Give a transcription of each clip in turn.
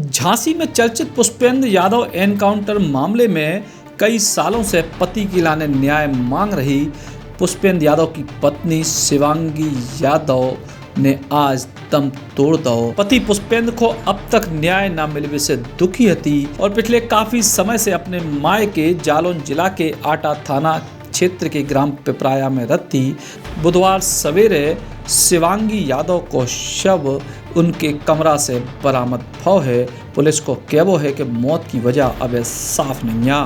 झांसी में चर्चित पुष्पेंद्र यादव एनकाउंटर मामले में कई सालों से पति की लाने न्याय मांग रही पुष्पेंद्र यादव की पत्नी शिवांगी यादव ने आज दम तोड़ दो। पति पुष्पेंद्र को अब तक न्याय न मिलने से दुखी थी और पिछले काफी समय से अपने मायके जालौन जिला के आटा थाना क्षेत्र के ग्राम पिपराया में रहती। बुधवार सवेरे शिवांगी यादव को शव उनके कमरा से बरामद भव है। पुलिस को कहना है कि मौत की वजह अब साफ नहीं है।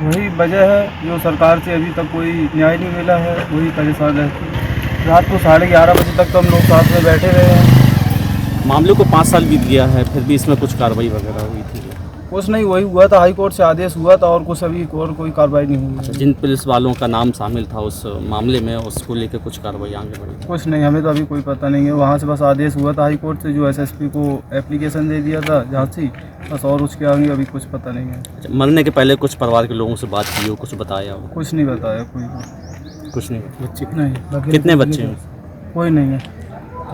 वही वजह है जो सरकार से अभी तक कोई न्याय नहीं मिला है, वही परेशान है। रात को 11:30 बजे तक तो हम लोग साथ में बैठे रहे हैं। मामले को 5 साल बीत गया है, फिर भी इसमें कुछ कार्रवाई वगैरह हुई थी? कुछ नहीं, वही हुआ था, हाई कोर्ट से आदेश हुआ था और कुछ अभी और कोई कार्रवाई नहीं हुई है। जिन पुलिस वालों का नाम शामिल था उस मामले में, उसको लेकर कुछ कार्रवाई आगे बढ़ी? कुछ नहीं, हमें तो अभी कोई पता नहीं है। वहाँ से बस आदेश हुआ था हाई कोर्ट से, जो एसएसपी को एप्लीकेशन दे दिया था झांसी, बस, और उसके आगे अभी कुछ पता नहीं है। मरने के पहले कुछ परिवार के लोगों से बात की हो, कुछ बताया हो? कुछ नहीं बताया कोई। कुछ नहीं। बच्चे नहीं? कितने बच्चे हैं? कोई नहीं है।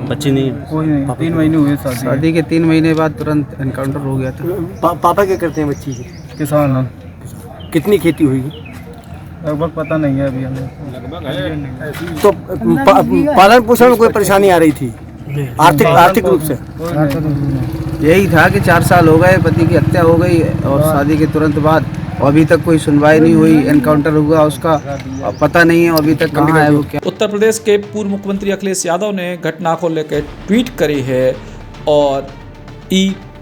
बच्चे नहीं? कोई नहीं। 3 महीने हुए शादी के 3 महीने बाद तुरंत एनकाउंटर हो गया था। पापा क्या करते हैं बच्ची के? किसान है। कितनी खेती हुई? लगभग पता नहीं है अभी हमें। तो पालन पोषण में कोई परेशानी आ रही थी आर्थिक रूप से? यही था कि 4 साल हो गए, पति की हत्या हो गई और शादी के तुरंत बाद, और अभी तक कोई सुनवाई नहीं हुई। एनकाउंटर हुआ उसका पता नहीं है अभी तक कहाँ है वो, क्या। उत्तर प्रदेश के पूर्व मुख्यमंत्री अखिलेश यादव ने घटना को लेकर ट्वीट करी है और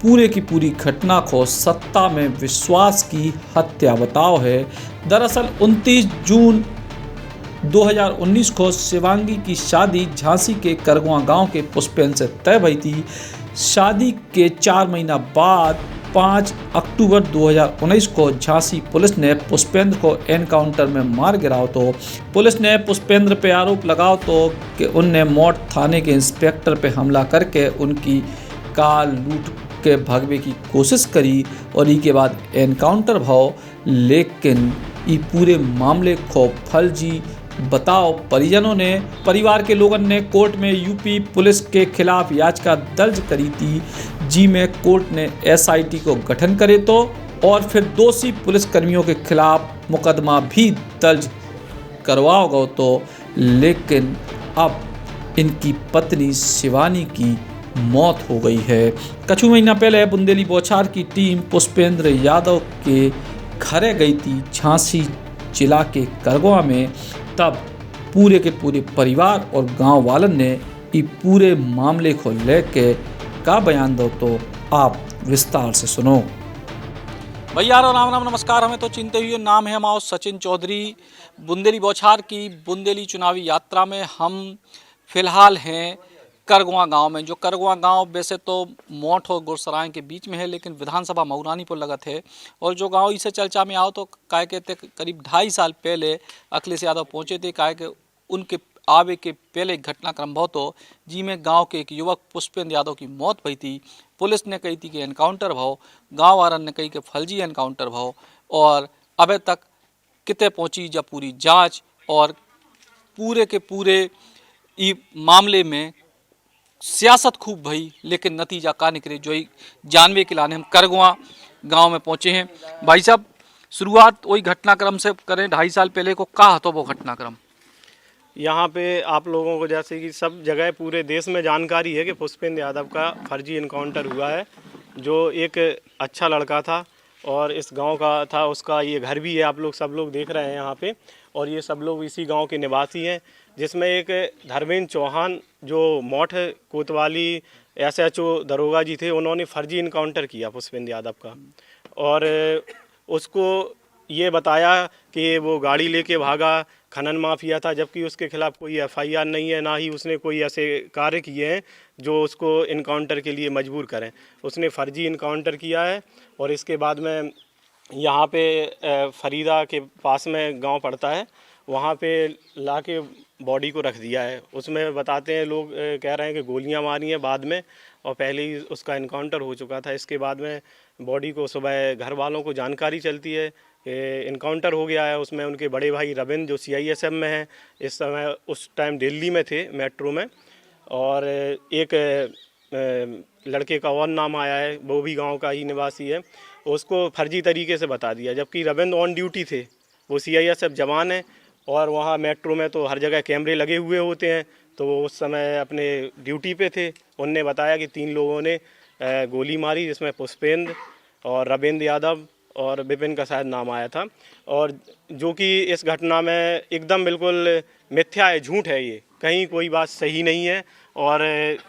पूरे की पूरी घटना को सत्ता में विश्वास की हत्या बताओ है। दरअसल 29 जून 2019 को शिवांगी की शादी झांसी के करगवा गांव के पुष्पेंद्र से तय हुई थी। शादी के 4 महीना बाद 5 अक्टूबर 2019 को झांसी पुलिस ने पुष्पेंद्र को एनकाउंटर में मार गिराओ तो पुलिस ने पुष्पेंद्र पे आरोप लगाओ तो कि उनने मौत थाने के इंस्पेक्टर पे हमला करके उनकी कार लूट के भागने की कोशिश करी और इसके बाद एनकाउंटर भाव। लेकिन ये पूरे मामले को फर्जी बताओ परिजनों ने, परिवार के लोगों ने कोर्ट में यूपी पुलिस के खिलाफ याचिका दर्ज करी थी, जिसमें कोर्ट ने एसआईटी को गठन करे तो और फिर दोषी पुलिसकर्मियों के खिलाफ मुकदमा भी दर्ज करवाओ गो तो। लेकिन अब इनकी पत्नी शिवानी की मौत हो गई है। कुछ महीना पहले बुंदेली बौछार की टीम पुष्पेंद्र यादव के घर गई थी झांसी जिला के करगवा में। तब पूरे के पूरे परिवार और गांव वालों ने इस पूरे मामले को लेके का बयान दो तो आप विस्तार से सुनो। भैया राम राम नमस्कार। हमें तो चिंते हुए नाम है हमारा सचिन चौधरी। बुंदेली बौछार की बुंदेली चुनावी यात्रा में हम फिलहाल हैं करगवा गांव में। जो करगवा गांव वैसे तो मोठ और गुरसराय के बीच में है, लेकिन विधानसभा मऊरानी पर लगत है। और जो गांव इसे चर्चा में आओ तो काय कहते करीब 2.5 साल पहले अखिलेश यादव पहुंचे थे। काय के उनके आवे के पहले घटनाक्रम बहुत हो जिसमें गांव के एक युवक पुष्पेंद्र यादव की मौत हुई थी। पुलिस ने कही थी कि एनकाउंटर भाव, गाँव वालों ने कही कि फर्जी एनकाउंटर भाव। और अब तक कितने पहुँची जब पूरी जाँच और पूरे के पूरे मामले में सियासत खूब भई, लेकिन नतीजा का निकले जो जानवे के लाने हम करगवा गांव में पहुंचे हैं। भाई साहब, शुरुआत वही घटनाक्रम से करें। 2.5 साल पहले को कहा तो वो घटनाक्रम यहाँ पे आप लोगों को जैसे कि सब जगह पूरे देश में जानकारी है कि पुष्पेंद्र यादव का फर्जी इनकाउंटर हुआ है। जो एक अच्छा लड़का था और इस गांव का था, उसका ये घर भी है, आप लोग सब लोग देख रहे हैं यहाँ पे, और ये सब लोग इसी गांव के निवासी हैं। जिसमें एक धर्मेंद्र चौहान जो मोठ कोतवाली SHO दरोगा जी थे, उन्होंने फर्जी इनकाउंटर किया पुष्पेंद्र यादव का और उसको ये बताया कि वो गाड़ी लेके भागा, खनन माफिया था, जबकि उसके खिलाफ कोई FIR नहीं है, ना ही उसने कोई ऐसे कार्य किए हैं जो उसको इनकाउंटर के लिए मजबूर करें। उसने फर्जी इनकाउंटर किया है और इसके बाद में यहाँ पे फरीदा के पास में गांव पड़ता है, वहाँ पे लाके बॉडी को रख दिया है। उसमें बताते हैं लोग, कह रहे हैं कि गोलियां मारी हैं बाद में, और पहले ही उसका इनकाउंटर हो चुका था। इसके बाद में बॉडी को सुबह घर वालों को जानकारी चलती है कि इनकाउंटर हो गया है। उसमें उनके बड़े भाई रविंद्र जो CISF में हैं, इस समय उस टाइम दिल्ली में थे मेट्रो में, और एक लड़के का और नाम आया है, वो भी गांव का ही निवासी है, उसको फर्जी तरीके से बता दिया, जबकि रविंद्र ऑन ड्यूटी थे, वो CISF जवान है और वहाँ मेट्रो में तो हर जगह कैमरे लगे हुए होते हैं, तो वो उस समय अपने ड्यूटी पे थे। उनने बताया कि 3 लोगों ने गोली मारी, जिसमें पुष्पेंद्र और रविंद्र यादव और विपिन का शायद नाम आया था, और जो कि इस घटना में एकदम बिल्कुल मिथ्या है, झूठ है, ये कहीं कोई बात सही नहीं है और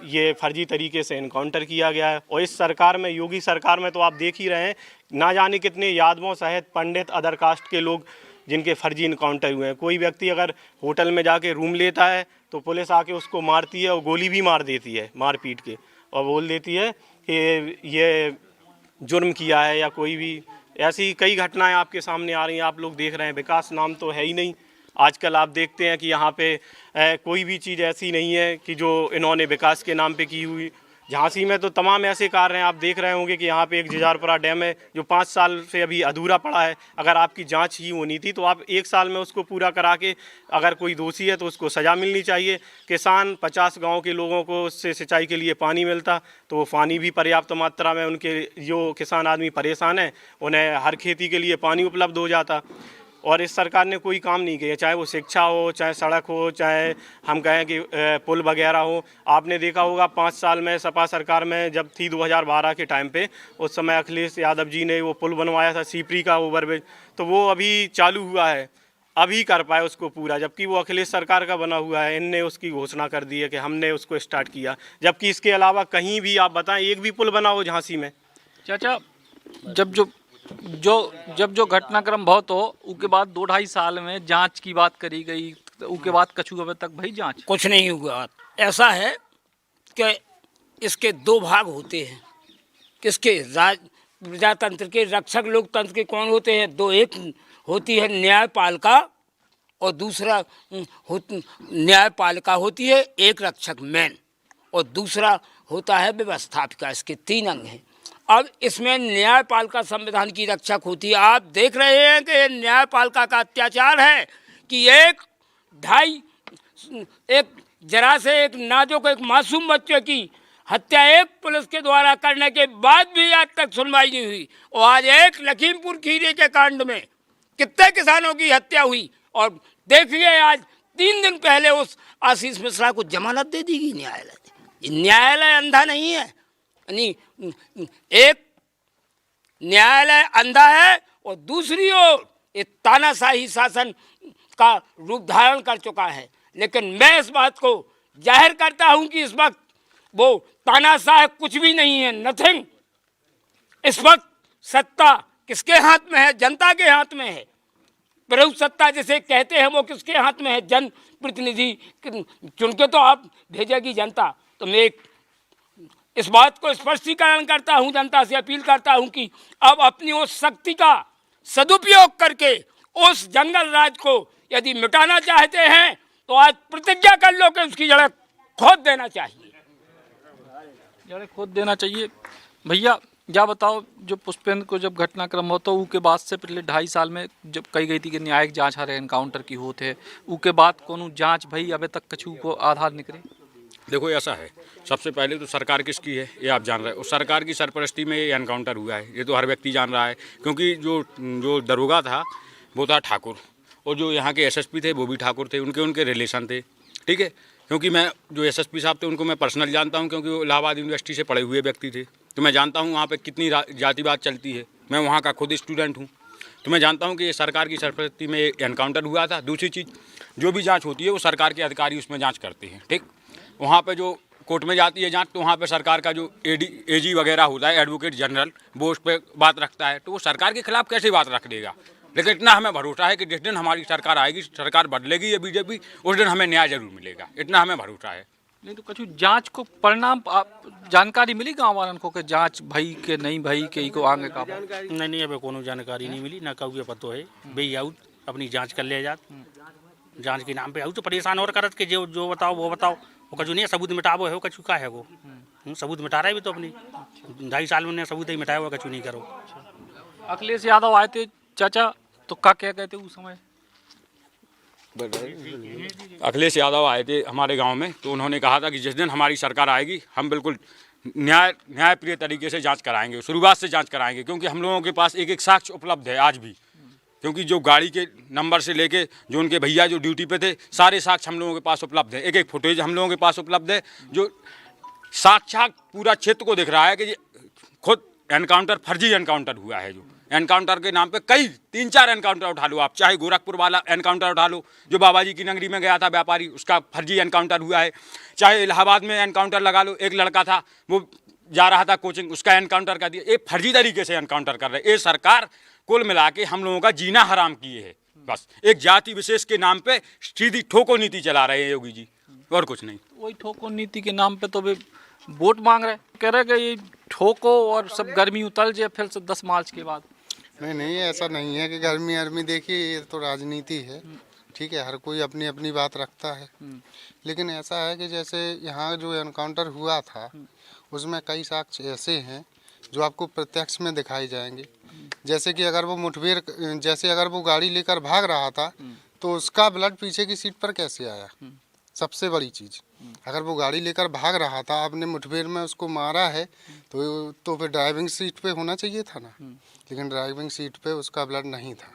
ये फर्जी तरीके से इनकाउंटर किया गया है। और इस सरकार में, योगी सरकार में तो आप देख ही रहे हैं, ना जाने कितने यादवों सहित पंडित, अदर कास्ट के लोग जिनके फर्जी इनकाउंटर हुए हैं। कोई व्यक्ति अगर होटल में जाके रूम लेता है तो पुलिस आके उसको मारती है और गोली भी मार देती है, मार पीट के, और बोल देती है कि ये जुर्म किया है या कोई भी। ऐसी कई घटनाएं आपके सामने आ रही हैं, आप लोग देख रहे हैं। विकास नाम तो है ही नहीं। आजकल आप देखते हैं कि यहाँ पे कोई भी चीज़ ऐसी नहीं है कि जो इन्होंने विकास के नाम पे की हुई। झांसी में तो तमाम ऐसे कार्य हैं, आप देख रहे होंगे कि यहाँ पे एक जिजारपुरा डैम है जो 5 साल से अभी अधूरा पड़ा है। अगर आपकी जांच ही होनी थी तो आप 1 साल में उसको पूरा करा के, अगर कोई दोषी है तो उसको सज़ा मिलनी चाहिए। किसान 50 गांव के लोगों को उससे सिंचाई के लिए पानी मिलता, तो वो पानी भी पर्याप्त मात्रा में, उनके जो किसान आदमी परेशान हैं उन्हें हर खेती के लिए पानी उपलब्ध हो जाता। और इस सरकार ने कोई काम नहीं किया, चाहे वो शिक्षा हो, चाहे सड़क हो, चाहे हम कहें कि पुल वगैरह हो। आपने देखा होगा 5 साल में सपा सरकार में जब थी 2012 के टाइम पे, उस समय अखिलेश यादव जी ने वो पुल बनवाया था, सीपरी का ओवरब्रिज, तो वो अभी चालू हुआ है, अभी कर पाए उसको पूरा, जबकि वो अखिलेश सरकार का बना हुआ है। इनने उसकी घोषणा कर दी है कि हमने उसको स्टार्ट किया, जबकि इसके अलावा कहीं भी आप बताएं एक भी पुल बना हो झांसी में। चाचा, जब जो घटनाक्रम बहुत हो उसके बाद 2-2.5 साल में जांच की बात करी गई, उसके बाद कछु अभी तक भाई जांच कुछ नहीं हुआ। ऐसा है कि इसके 2 भाग होते हैं। किसके? प्रजातंत्र के रक्षक लोकतंत्र के कौन होते हैं? 2, एक होती है न्यायपालिका और दूसरा न्यायपालिका होती है एक रक्षक मैन, और दूसरा होता है व्यवस्थापिका। इसके 3 अंग हैं। अब इसमें न्यायपालिका संविधान की रक्षक होती है। आप देख रहे हैं कि न्यायपालिका का अत्याचार है कि एक जरा से एक नाजुक, एक मासूम बच्चे की हत्या एक पुलिस के द्वारा करने के बाद भी आज तक सुनवाई नहीं हुई। और आज एक लखीमपुर खीरी के कांड में कितने किसानों की हत्या हुई, और देखिए आज 3 दिन पहले उस आशीष मिश्रा को जमानत दे दी गई न्यायालय। न्यायालय अंधा नहीं है, नहीं, एक न्यायालय अंधा है और दूसरी ओर एक तानाशाही शासन का रूप धारण कर चुका है। लेकिन मैं इस बात को जाहिर करता हूं कि इस वक्त वो तानाशाह कुछ भी नहीं है, नथिंग। इस वक्त सत्ता किसके हाथ में है? जनता के हाथ में है। प्रभु सत्ता जिसे कहते हैं वो किसके हाथ में है? जन प्रतिनिधि चुन के तो आप भेजेगी जनता। तो मैं इस बात को स्पष्टीकरण करता हूं, जनता से अपील करता हूं कि अब अपनी उस शक्ति का सदुपयोग करके उस जंगल राज को यदि मिटाना चाहते हैं तो आज प्रतिज्ञा कर लो कि उसकी जड़ें खोद देना चाहिए। जड़ें खोद देना चाहिए। भैया या बताओ, जो पुष्पेंद्र को जब घटनाक्रम हो तो उसके बाद से पिछले 2.5 साल में जब कही गई थी कि न्यायिक जांच हर एनकाउंटर की होते, उसके बाद कोनो जांच भाई अभी तक कछु को आधार निकले? देखो ऐसा है, सबसे पहले तो सरकार किसकी है ये आप जान रहे हो। सरकार की सरपरस्ती में ये एनकाउंटर हुआ है, ये तो हर व्यक्ति जान रहा है। क्योंकि जो दरोगा था वो था ठाकुर, और जो यहाँ के SSP थे वो भी ठाकुर थे, उनके रिलेशन थे, ठीक है। क्योंकि मैं जो SSP साहब थे उनको मैं पर्सनल जानता हूँ, क्योंकि वो इलाहाबाद यूनिवर्सिटी से पढ़े हुए व्यक्ति थे, तो मैं जानता हूँ वहाँ पर कितनी जातिवाद चलती है। मैं वहाँ का खुद स्टूडेंट हूँ, तो मैं जानता हूँ कि ये सरकार की सरपरस्ती में एनकाउंटर हुआ था। दूसरी चीज़, जो भी जाँच होती है वो सरकार के अधिकारी उसमें जाँच करते हैं, ठीक। वहाँ पे जो कोर्ट में जाती है जांच, तो वहाँ पे सरकार का जो AG वगैरह होता है, एडवोकेट जनरल, वो उस पर बात रखता है, तो वो सरकार के खिलाफ कैसे बात रख देगा। लेकिन इतना हमें भरोसा है कि जिस दिन हमारी सरकार आएगी, सरकार बदलेगी ये BJP, उस दिन हमें न्याय जरूर मिलेगा, इतना हमें भरोसा है। नहीं तो कछु जांच को परिणाम जानकारी मिली गाँव वालों को कि जांच भई के नहीं भई के को आगे का? नहीं, अभी कोनो जानकारी नहीं मिली, ना कहूँ पतो है भाई आऊ अपनी जाँच कर ले जात, जाँच के नाम पे आऊ तो परेशान और करत के जो बताओ वो बताओ, वो कछु नहीं सबूत मिटाबो है, वो कछु का है वो सबूत मिटा रहा है भी तो अपनी 2.5 साल में सबूत ही मिटाया हुआ, कछु नहीं करो। अखिलेश यादव आए थे चाचा, तो क्या कहते उस समय? अखिलेश यादव आए थे हमारे गांव में, तो उन्होंने कहा था कि जिस दिन हमारी सरकार आएगी हम बिल्कुल न्यायप्रिय तरीके से जांच कराएंगे, शुरुआत से जांच कराएंगे, क्योंकि हम लोगों के पास एक एक साक्ष्य उपलब्ध है आज भी, क्योंकि जो गाड़ी के नंबर से लेके जो उनके भैया जो ड्यूटी पे थे सारे साक्ष्य हम लोगों के पास उपलब्ध है, एक एक फुटेज हम लोगों के पास उपलब्ध है, जो साक्षात पूरा क्षेत्र को दिख रहा है कि ये खुद एनकाउंटर फर्जी एनकाउंटर हुआ है। जो एनकाउंटर के नाम पे कई 3-4 एनकाउंटर उठा लो आप, चाहे गोरखपुर वाला एनकाउंटर उठा लो जो बाबा जी की नगरी में गया था व्यापारी, उसका फर्जी एनकाउंटर हुआ है, चाहे इलाहाबाद में एनकाउंटर लगा लो, एक लड़का था वो जा रहा था कोचिंग, उसका एनकाउंटर कर दिया। ये फर्जी तरीके से एनकाउंटर कर रहे हैं। ये सरकार कुल मिला के हम लोगों का जीना हराम किए है। बस एक जाति विशेष के नाम पे सीधी ठोको नीति चला रहे हैं योगी जी, और कुछ नहीं। वही ठोको नीति के नाम पे तो वे वोट मांग रहे, कह रहे कि ये ठोको और सब गर्मी उतर जाए फिर से 10 मार्च के बाद। नहीं, ऐसा नहीं है कि गर्मी देखिए, ये तो राजनीति है, ठीक है, हर कोई अपनी अपनी बात रखता है, लेकिन ऐसा है कि जैसे यहाँ जो एनकाउंटर हुआ था उसमें कई साक्ष्य ऐसे हैं जो आपको प्रत्यक्ष में दिखाई जाएंगे। जैसे कि अगर वो मुठभेड़, जैसे अगर वो गाड़ी लेकर भाग रहा था तो उसका ब्लड पीछे की सीट पर कैसे आया, सबसे बड़ी चीज़। अगर वो गाड़ी लेकर भाग रहा था, आपने मुठभेड़ में उसको मारा है तो फिर ड्राइविंग सीट पे होना चाहिए था ना, लेकिन ड्राइविंग सीट पे उसका ब्लड नहीं था,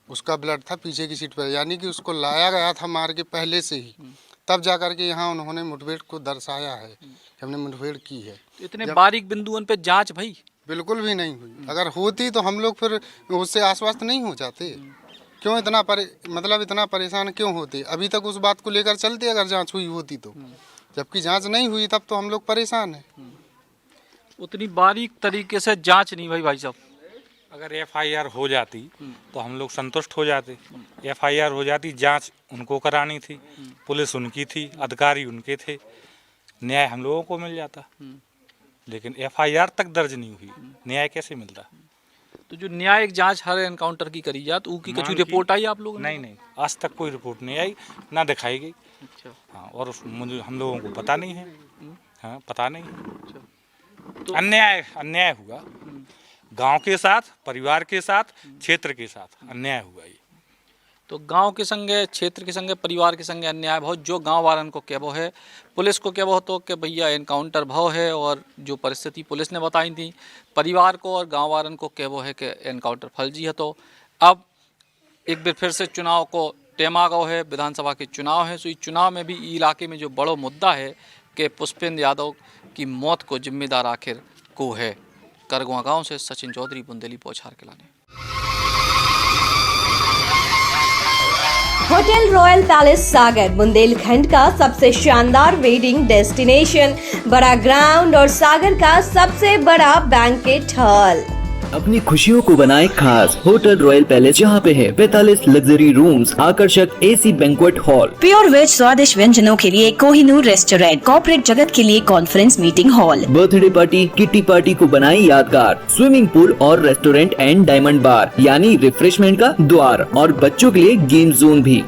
उसका ब्लड था पीछे की सीट पर, यानी कि उसको लाया गया था मार के पहले से ही, तब जाकर के यहाँ उन्होंने मुठभेड़ को दर्शाया है कि हमने मुठभेड़ की है। इतने बारीक बिंदुओं पे जांच भाई बिल्कुल भी नहीं हुई। अगर होती तो हम लोग फिर उससे आश्वस्त नहीं हो जाते, क्यों इतना इतना परेशान क्यों होते, अभी तक उस बात को लेकर चलते अगर जांच हुई होती तो, जबकि जांच नहीं हुई तब तो हम लोग परेशान हैं। उतनी बारीक तरीके से जांच नहीं भाई साहब। अगर एफआईआर हो जाती तो हम लोग संतुष्ट हो जाते। एफआईआर हो जाती, जांच उनको करानी थी, पुलिस उनकी थी, अधिकारी उनके थे, न्याय हम लोगों को मिल जाता, लेकिन एफआईआर तक दर्ज नहीं हुई, न्याय कैसे मिलता। तो जो न्यायिक जांच हर एनकाउंटर की करी जाती, उसकी कुछ रिपोर्ट आई आप लोगों ने? नहीं, आज तक कोई रिपोर्ट नहीं आई, ना दिखाई गई। अच्छा। हाँ, और मुझे हम लोगों को पता नहीं है। हाँ, पता नहीं। अच्छा। तो अन्याय हुआ, गांव के साथ, परिवार के साथ, क्षेत्र के साथ अन्याय हुआ। ये तो गांव के संगे, क्षेत्र के संगे, परिवार के संगे अन्याय भाव, जो गांव वालन को कहबो है, पुलिस को कहबो तो कि भैया एनकाउंटर भाव है, और जो परिस्थिति पुलिस ने बताई थी, परिवार को और गांव वालन को कहबो है कि एनकाउंटर फर्जी है। तो अब एक बार फिर से चुनाव को टेमा गो है, विधानसभा के चुनाव है, तो इस चुनाव में भी इलाके में जो बड़ो मुद्दा है कि पुष्पेंद्र यादव की मौत को जिम्मेदार आखिर को है। करगवा गांव से सचिन चौधरी, बुंदेली पहुंचार के लाने। होटल रॉयल पैलेस सागर बुंदेलखंड का सबसे शानदार वेडिंग डेस्टिनेशन, बड़ा ग्राउंड और सागर का सबसे बड़ा बैंकेट हॉल। अपनी खुशियों को बनाए खास। होटल रॉयल पैलेस जहाँ पे है 45 लग्जरी रूम्स, आकर्षक AC banquet hall, pure veg स्वादिष्ट व्यंजनों के लिए कोहिनूर रेस्टोरेंट, कॉर्पोरेट जगत के लिए conference meeting hall, birthday party, kitty party को बनाई यादगार, स्विमिंग पूल और रेस्टोरेंट एंड डायमंड बार यानी रिफ्रेशमेंट का द्वार, और बच्चों के लिए गेम जोन भी।